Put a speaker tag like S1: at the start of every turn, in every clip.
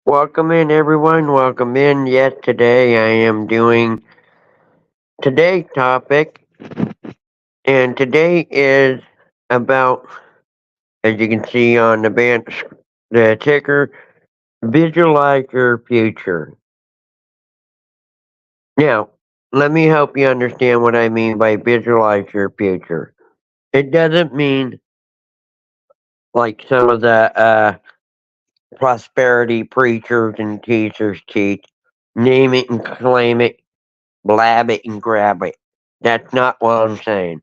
S1: Welcome in, everyone. Welcome in. Yes, today I am doing today's topic, and today is about, as you can see on the ticker, visualize your future. Now, let me help you understand what I mean by visualize your future. It doesn't mean like some of the prosperity preachers and teachers teach, name it and claim it, blab it and grab it. That's not what I'm saying.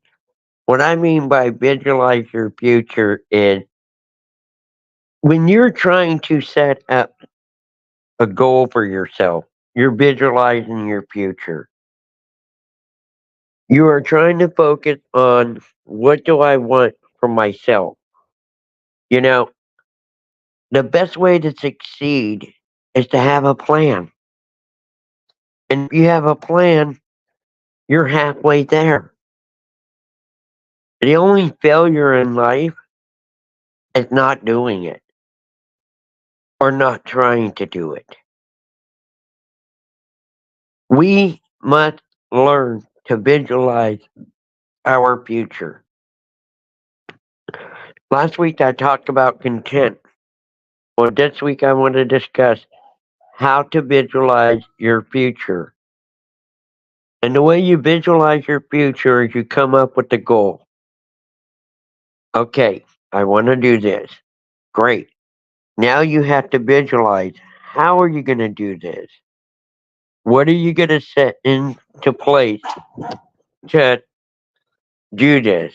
S1: What I mean by visualize your future is when you're trying to set up a goal for yourself, you're visualizing your future. You are trying to focus on what do I want for myself. You know, the best way to succeed is to have a plan. And if you have a plan, you're halfway there. The only failure in life is not doing it or not trying to do it. We must learn to visualize our future. Last week I talked about content. Well, this week I want to discuss how to visualize your future. And the way you visualize your future is you come up with a goal. Okay, I want to do this. Great. Now you have to visualize how are you going to do this? What are you going to set into place to do this?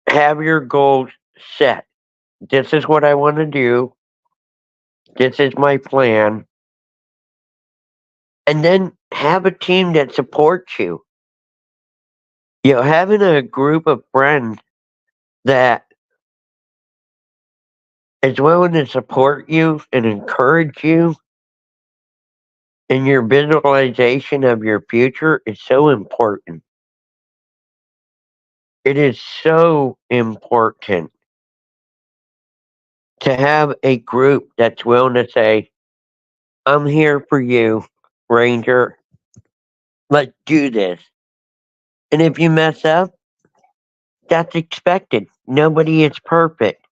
S1: Have your goals set. This is what I want to do. This is my plan. And then have a team that supports you. Having a group of friends that is willing to support you and encourage you in your visualization of your future is so important. It is so important to have a group that's willing to say, I'm here for you, Ranger. Let's do this. And if you mess up, that's expected. Nobody is perfect.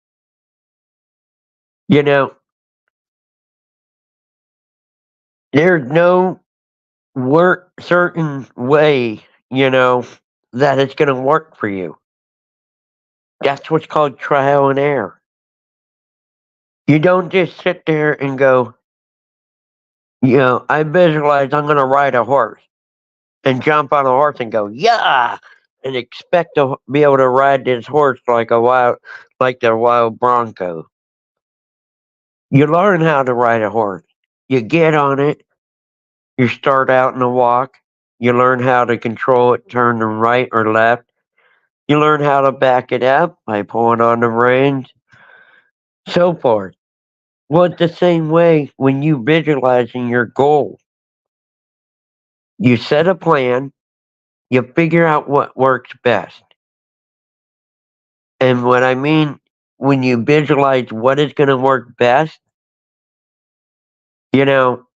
S1: You know, there's no certain way, that it's going to work for you. That's what's called trial and error. You don't just sit there and go, I visualize I'm going to ride a horse and jump on a horse and go, yeah, and expect to be able to ride this horse like the wild bronco. You learn how to ride a horse. You get on it. You start out in a walk. You learn how to control it, turn to right or left. You learn how to back it up by pulling on the reins, so forth. Well, it's the same way when you visualizing your goal. You set a plan, you figure out what works best. And what I mean when you visualize what is going to work best, you know,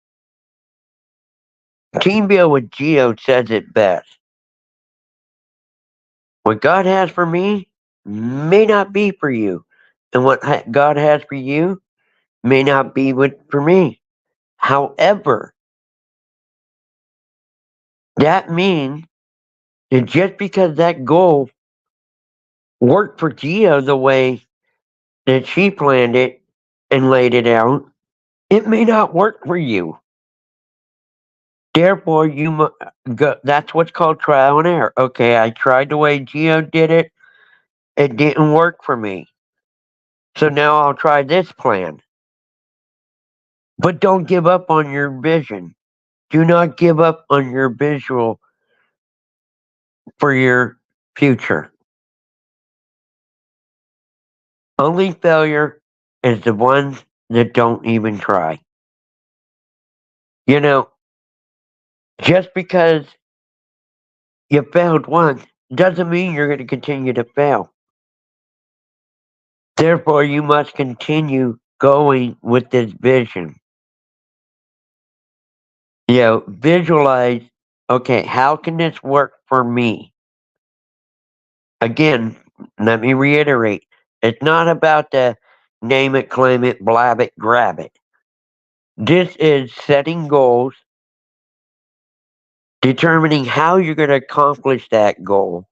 S1: Team Bill with Geo says it best. What God has for me may not be for you. And what God has for you may not be for me. However, that means that just because that goal worked for Geo the way that she planned it and laid it out, it may not work for you. Therefore, that's what's called trial and error. Okay, I tried the way Geo did it. It didn't work for me. So now I'll try this plan. But don't give up on your vision. Do not give up on your visual for your future. Only failure is the ones that don't even try. You know, just because you failed once doesn't mean you're going to continue to fail. Therefore, you must continue going with this vision. Visualize, okay, how can this work for me? Again, let me reiterate, it's not about the name it, claim it, blab it, grab it. This is setting goals, determining how you're going to accomplish that goal,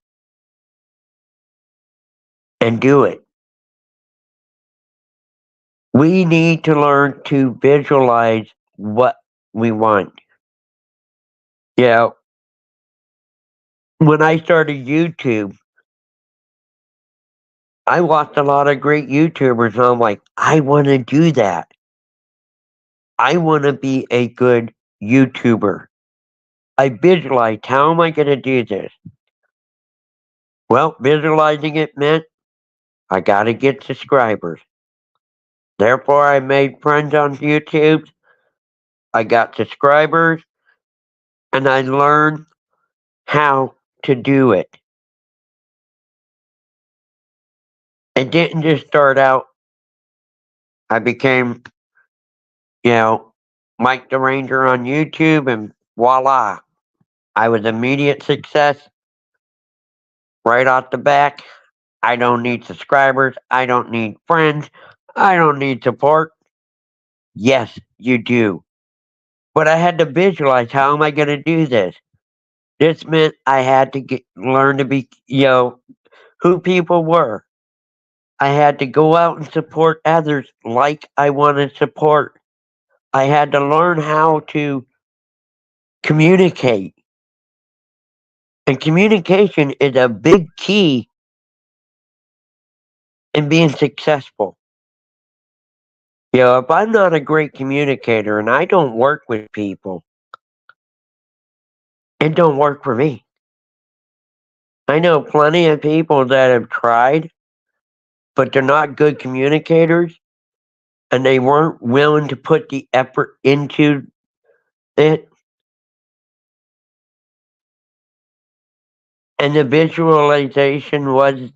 S1: and do it. We need to learn to visualize what we want. Yeah, when I started YouTube, I watched a lot of great YouTubers, and I'm like, I want to do that. I want to be a good YouTuber. I visualized, how am I going to do this? Well, visualizing it meant I got to get subscribers. Therefore, I made friends on YouTube. I got subscribers, and I learned how to do it. It didn't just start out. I became, you know, Mike the Ranger on YouTube, and voila, I was immediate success right off the back. I don't need subscribers. I don't need friends. I don't need support. Yes, you do. But I had to visualize, how am I going to do this? This meant I had to learn to be, who people were. I had to go out and support others like I wanted support. I had to learn how to communicate. And communication is a big key in being successful. If I'm not a great communicator and I don't work with people, it don't work for me. I know plenty of people that have tried, but they're not good communicators and they weren't willing to put the effort into it. And the visualization was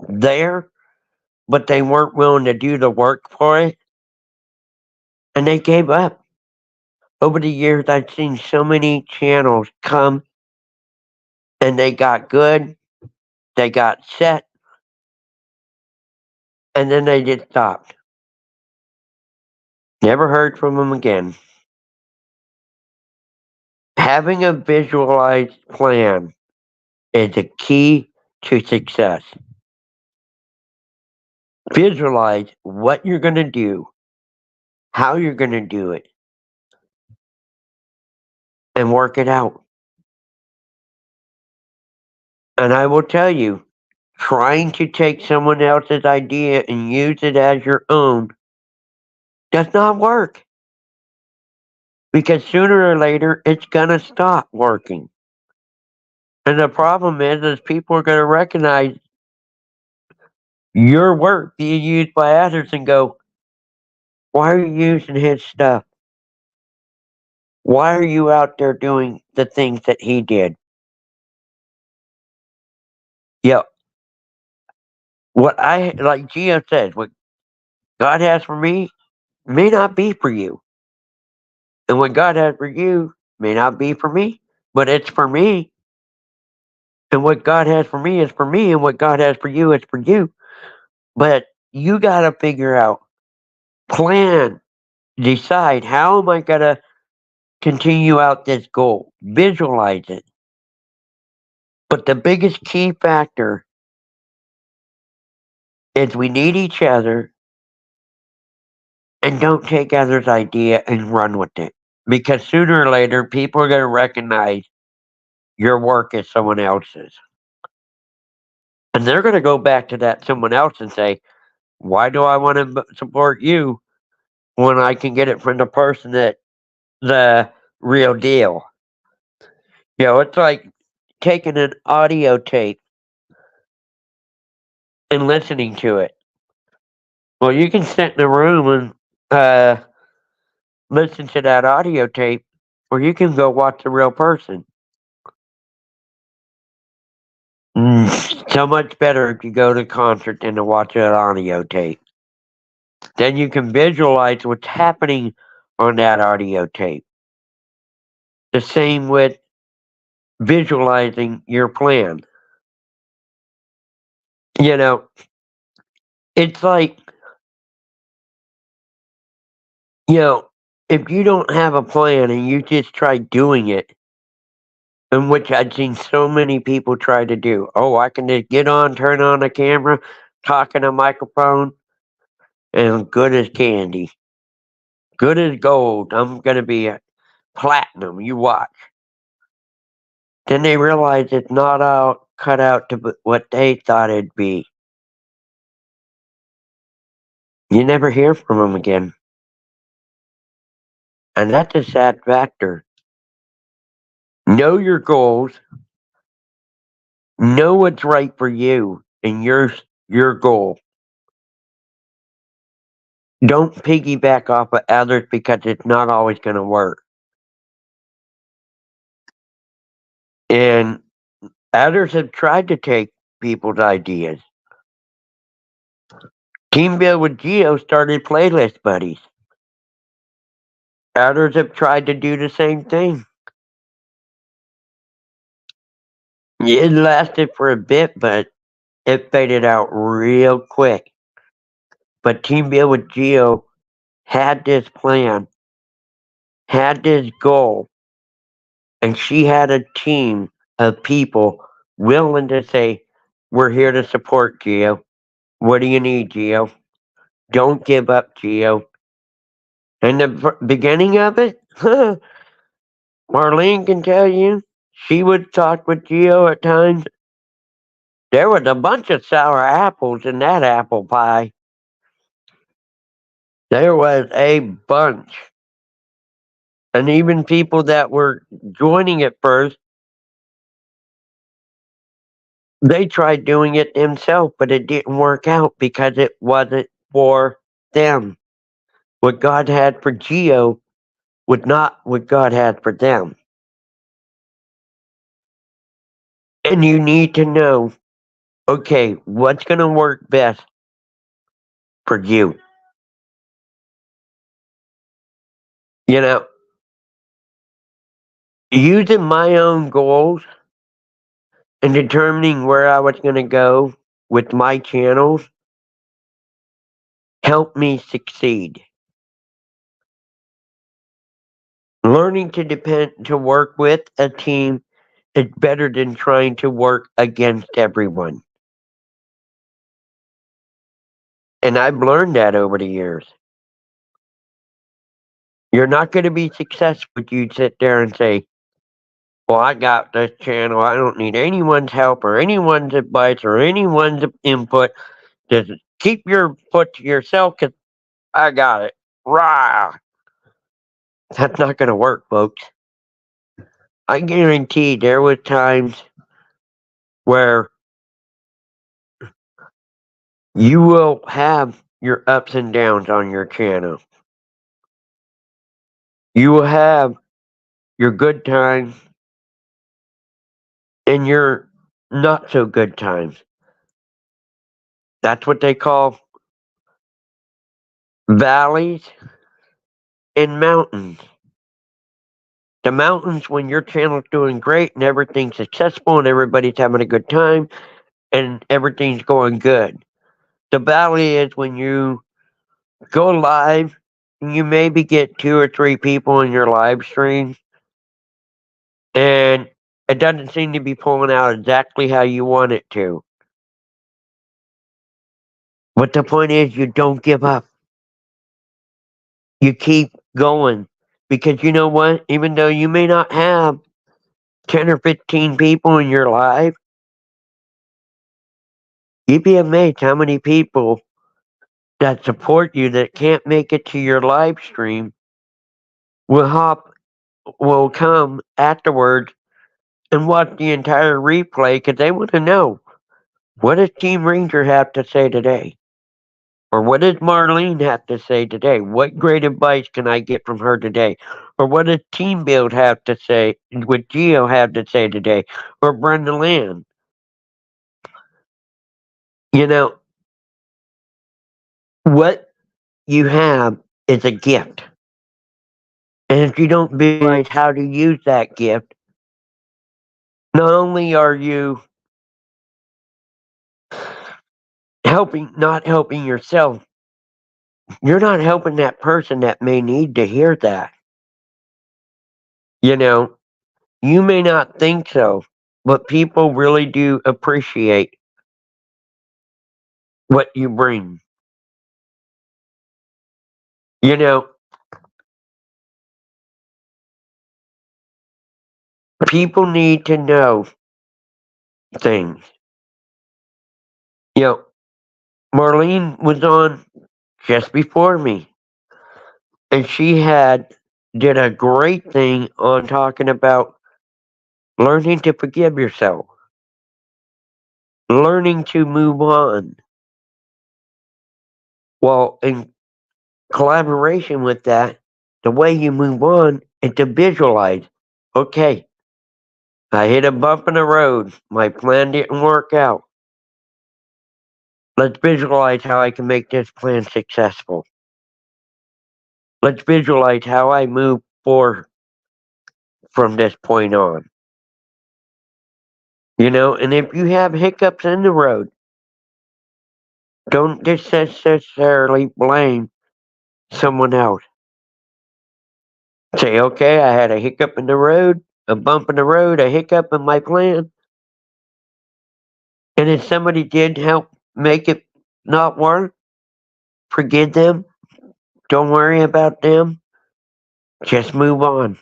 S1: there, but they weren't willing to do the work for it. And they gave up. Over the years, I've seen so many channels come and they got good, they got set, and then they just stopped. Never heard from them again. Having a visualized plan is a key to success. Visualize what you're going to do, how you're going to do it, and work it out. And I will tell you, trying to take someone else's idea and use it as your own does not work. Because sooner or later, it's going to stop working. And the problem is people are going to recognize your work being used by others and go, why are you using his stuff? Why are you out there doing the things that he did? Yeah. Like Geo says, what God has for me may not be for you. And what God has for you may not be for me, but it's for me. And what God has for me is for me, and what God has for you is for you. But you got to figure out, plan, decide, how am I going to continue out this goal? Visualize it. But the biggest key factor is we need each other, and don't take others' idea and run with it. Because sooner or later, people are going to recognize your work as someone else's. And they're going to go back to that someone else and say, why do I want to support you when I can get it from the person that the real deal? It's like taking an audio tape and listening to it. Well, you can sit in a room and listen to that audio tape, or you can go watch the real person. So much better if you go to a concert than to watch an audio tape. Then you can visualize what's happening on that audio tape. The same with visualizing your plan. You know, it's like, you know, if you don't have a plan and you just try doing it, in which I've seen so many people try to do. Oh, I can just get on, turn on a camera, talk in a microphone, and good as candy. Good as gold. I'm going to be a platinum. You watch. Then they realize it's not all cut out to what they thought it'd be. You never hear from them again. And that's a sad factor. Know your goals. Know what's right for you and your goal. Don't piggyback off of others because it's not always going to work. And others have tried to take people's ideas. Team Build with Geo started playlist buddies. Others have tried to do the same thing. It lasted for a bit, but it faded out real quick. But Team Build with Geo had this plan, had this goal, and she had a team of people willing to say, "We're here to support Geo. What do you need, Geo? Don't give up, Geo." And the beginning of it, Marlene can tell you, she would talk with Geo at times. There was a bunch of sour apples in that apple pie. There was a bunch. And even people that were joining at first, they tried doing it themselves, but it didn't work out because it wasn't for them. What God had for Geo was not what God had for them. And you need to know, okay, what's going to work best for you? You know, using my own goals and determining where I was going to go with my channels helped me succeed. Learning to depend to work with a team is better than trying to work against everyone. And I've learned that over the years. You're not going to be successful if you sit there and say, well, I got this channel. I don't need anyone's help or anyone's advice or anyone's input. Just keep your foot to yourself because I got it. Rah! That's not going to work, folks. I guarantee there were times where you will have your ups and downs on your channel. You will have your good times and your not so good times. That's what they call valleys and mountains. The mountains when your channel's doing great and everything's successful and everybody's having a good time and everything's going good. The valley is when you go live and you maybe get 2 or 3 people in your live stream and it doesn't seem to be pulling out exactly how you want it to. But the point is you don't give up. You keep going. Because you know what? Even though you may not have 10 or 15 people in your live, you'd be amazed how many people that support you that can't make it to your live stream will come afterwards and watch the entire replay because they want to know, what does Team Ranger have to say today? Or what does Marlene have to say today? What great advice can I get from her today? Or what does Team Build have to say? What Geo have to say today? Or Brenda Land? You know, what you have is a gift. And if you don't visualize how to use that gift, not only are you not helping yourself, you're not helping that person that may need to hear that. You know, you may not think so, but people really do appreciate what you bring. You know, people need to know things. You know, Marlene was on just before me, and she had did a great thing on talking about learning to forgive yourself, learning to move on. Well, in collaboration with that, the way you move on is to visualize. Okay, I hit a bump in the road. My plan didn't work out. Let's visualize how I can make this plan successful. Let's visualize how I move forward from this point on. And if you have hiccups in the road, don't just necessarily blame someone else. Say, okay, I had a hiccup in the road, a bump in the road, a hiccup in my plan. And if somebody did help make it not work, forgive them. Don't worry about them. Just move on.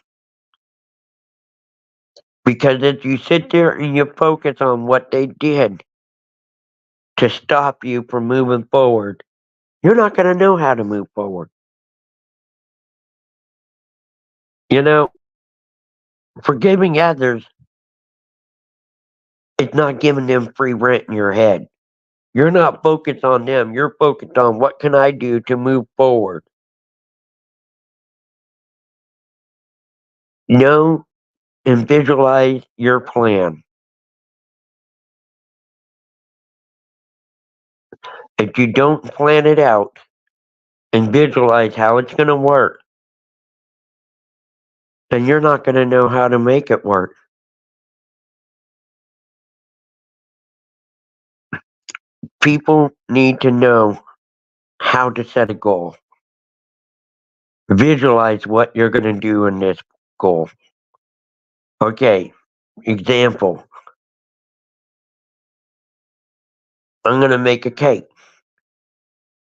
S1: Because if you sit there and you focus on what they did to stop you from moving forward, you're not going to know how to move forward. You know, forgiving others is not giving them free rent in your head. You're not focused on them. You're focused on what can I do to move forward. Know and visualize your plan. If you don't plan it out and visualize how it's going to work, then you're not going to know how to make it work. People need to know how to set a goal. Visualize what you're going to do in this goal. Okay, example. I'm going to make a cake.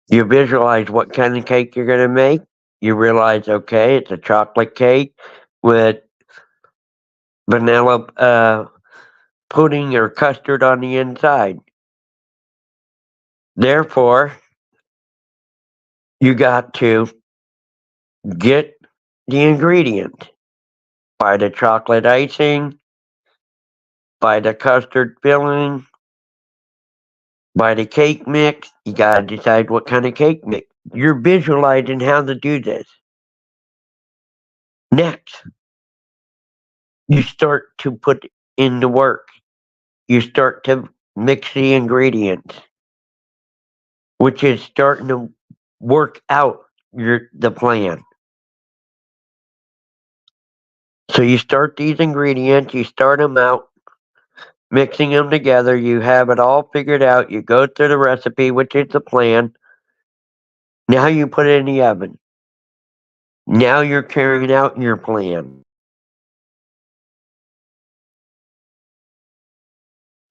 S1: You visualize what kind of cake you're going to make. You realize, okay, it's a chocolate cake with vanilla pudding or custard on the inside. Therefore, you got to get the ingredient. Buy the chocolate icing, buy the custard filling, buy the cake mix. You got to decide what kind of cake mix. You're visualizing how to do this. Next, you start to put in the work. You start to mix the ingredients, which is starting to work out the plan. So you start these ingredients, you start them out, mixing them together. You have it all figured out. You go through the recipe, which is the plan. Now you put it in the oven. Now you're carrying out your plan.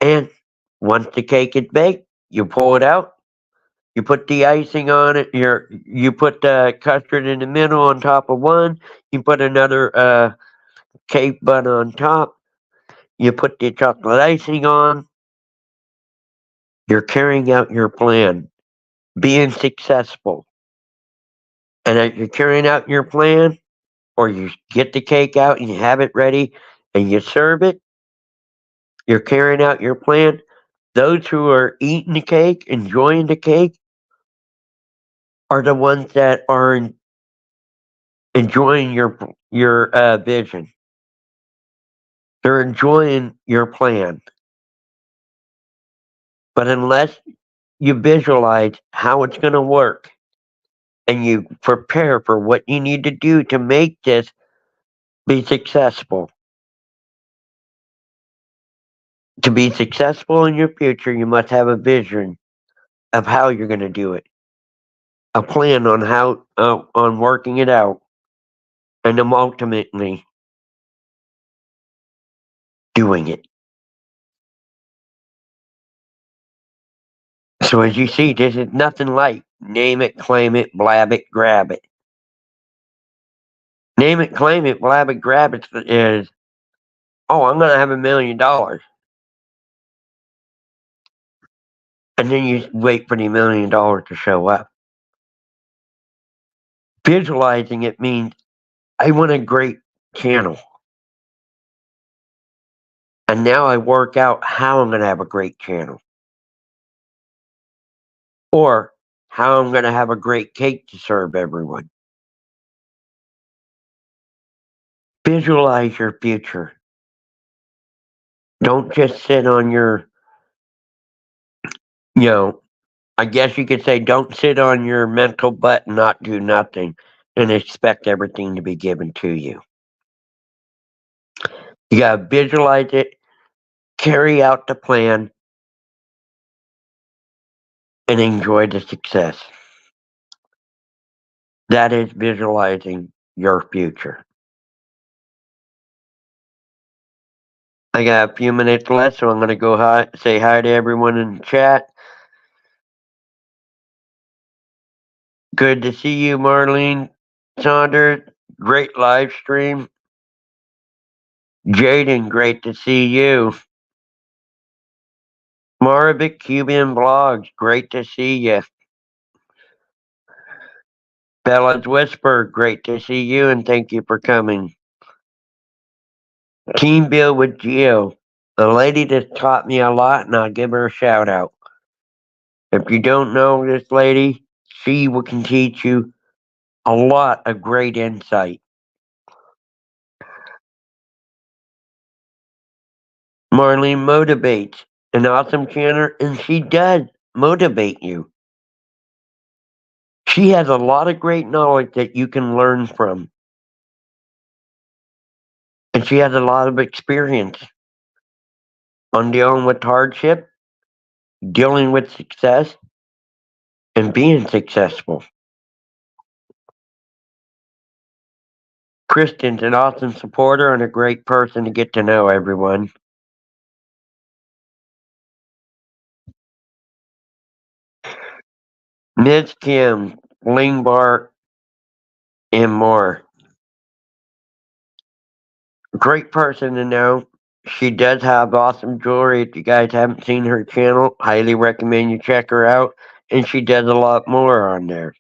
S1: And once the cake is baked, you pull it out. You put the icing on it. You put the custard in the middle on top of one. You put another cake bun on top. You put the chocolate icing on. You're carrying out your plan, being successful. And as you're carrying out your plan, or you get the cake out and you have it ready and you serve it, you're carrying out your plan. Those who are eating the cake, enjoying the cake, are the ones that are enjoying your vision. They're enjoying your plan. But unless you visualize how it's going to work, and you prepare for what you need to do to make this be successful. To be successful in your future, you must have a vision of how you're going to do it, a plan on how on working it out, and then ultimately doing it. So as you see, this is nothing like name it, claim it, blab it, grab it. Name it, claim it, blab it, grab it is, oh, I'm going to have $1,000,000. And then you wait for the $1,000,000 to show up. Visualizing it means I want a great channel. And now I work out how I'm going to have a great channel. Or how I'm going to have a great cake to serve everyone. Visualize your future. Don't just sit on your, I guess you could say don't sit on your mental butt and not do nothing and expect everything to be given to you. You got to visualize it, carry out the plan, and enjoy the success. That is visualizing your future. I got a few minutes left, so I'm going to go say hi to everyone in the chat. Good to see you, Marlene Saunders. Great live stream. Jaden, great to see you. Marvick Cuban Blogs, great to see you. Bella's Whisper, great to see you and thank you for coming. Team Bill with Geo, a lady that taught me a lot, and I'll give her a shout out. If you don't know this lady, she can teach you a lot of great insight. Marlene motivates, an awesome chanter, and she does motivate you. She has a lot of great knowledge that you can learn from. And she has a lot of experience on dealing with hardship, dealing with success, and being successful. Kristen's an awesome supporter and a great person to get to know, everyone. Ms. Kim, Lingbar, and more. Great person to know. She does have awesome jewelry. If you guys haven't seen her channel, highly recommend you check her out. And she does a lot more on there.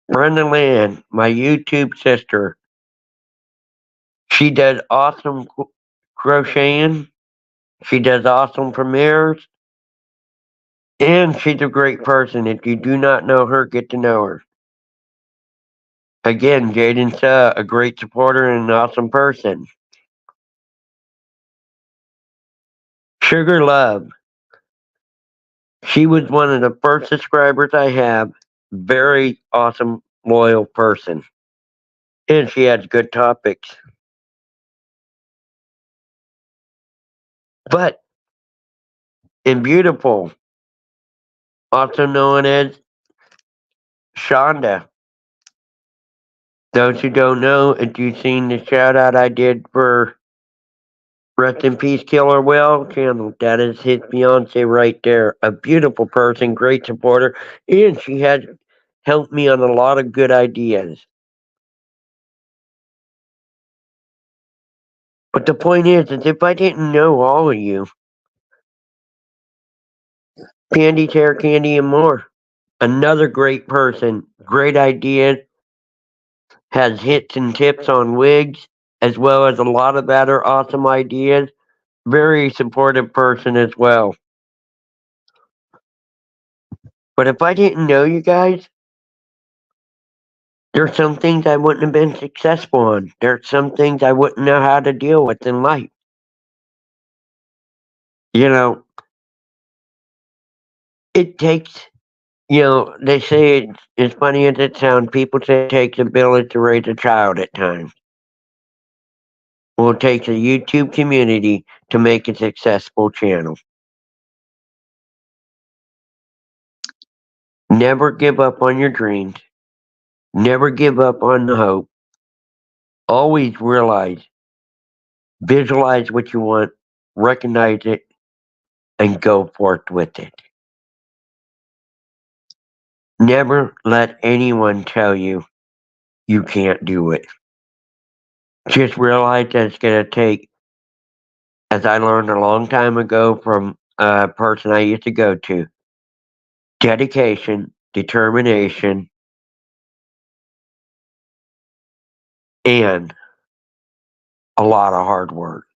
S1: Brenda Land, my YouTube sister. She does awesome crocheting. She does awesome premieres. And she's a great person. If you do not know her, get to know her. Again, Jaden's a great supporter and an awesome person. Sugar Love. She was one of the first subscribers I have. Very awesome, loyal person. And she has good topics. But, and beautiful, also known as Shonda. Those who don't know, if you've seen the shout out I did for Rest in Peace Killer Whale channel, that is his fiance right there. A beautiful person, great supporter, and she has helped me on a lot of good ideas. But the point is if I didn't know all of you, Candy, Terror Candy, and more, another great person, great ideas, has hits and tips on wigs, as well as a lot of other awesome ideas. Very supportive person as well. But if I didn't know you guys, there's some things I wouldn't have been successful on. There's some things I wouldn't know how to deal with in life. You know, It takes, they say it's as funny as it sounds, people say it takes a village to raise a child at times. Well, it takes a YouTube community to make a successful channel. Never give up on your dreams. Never give up on the hope. Always visualize what you want, recognize it, and go forth with it. Never let anyone tell you you can't do it. Just realize that it's going to take, as I learned a long time ago from a person I used to go to, dedication, determination, and a lot of hard work.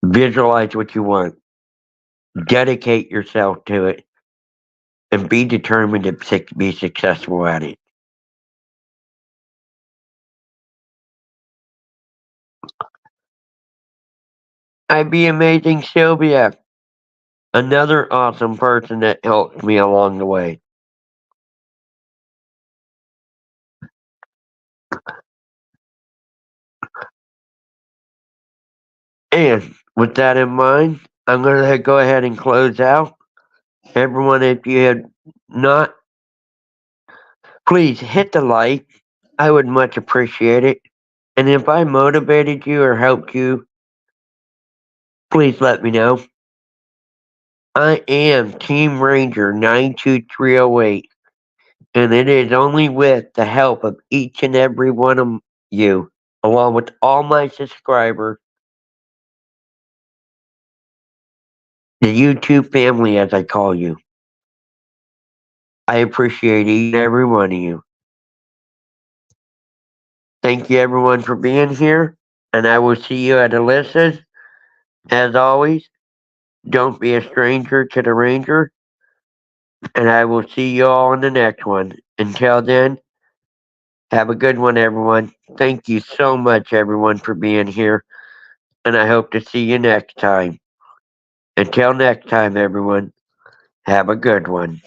S1: Visualize what you want, dedicate yourself to it, and be determined to be successful at it. I'd be amazing Sylvia, another awesome person that helped me along the way. And with that in mind, I'm going to go ahead and close out. Everyone, if you had not, please hit the like. I would much appreciate it. And if I motivated you or helped you, please let me know. I am Team Ranger 92308, and it is only with the help of each and every one of you, along with all my subscribers, the YouTube family, as I call you. I appreciate each and every one of you. Thank you, everyone, for being here, and I will see you at Alyssa's. As always, don't be a stranger to the Ranger, and I will see you all in the next one. Until then, have a good one, everyone. Thank you so much, everyone, for being here, and I hope to see you next time. Until next time, everyone, have a good one.